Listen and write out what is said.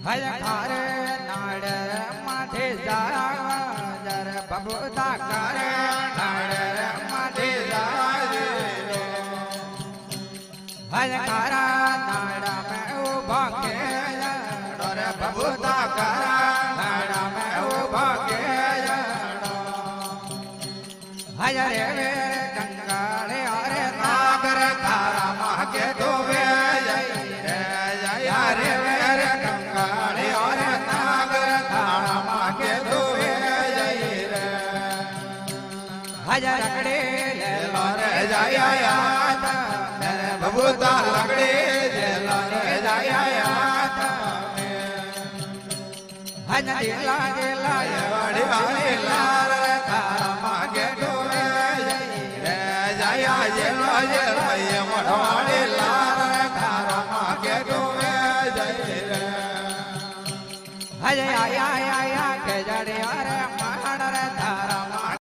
હય ખારે નાડ માથે જા જર બબુતા કરે નાડ માથે જા હય ખારા નાડા મે ઉભા કે ડોર બબુતા કરા નાડા મે ઉભા કે હય રે વે ગંગાળે અરે નાગર તારા માં કે ડોવે જય રે જય રે વે ગંગાળે અરે નાગર તારા માં કે ડોવે જય રે હય રગડે લે રે જય યાદ બબુતા લગડે જેલા રે જય યાદ હય દિલા દિલા વાડી વાડી લાલ તારા માં કે ડોવે જેલો જેલો એ મોઢવાડે લાલ તારા માં કે ડોવે જય રે હય આયા આયા કે જડે અરે માણ રે તારા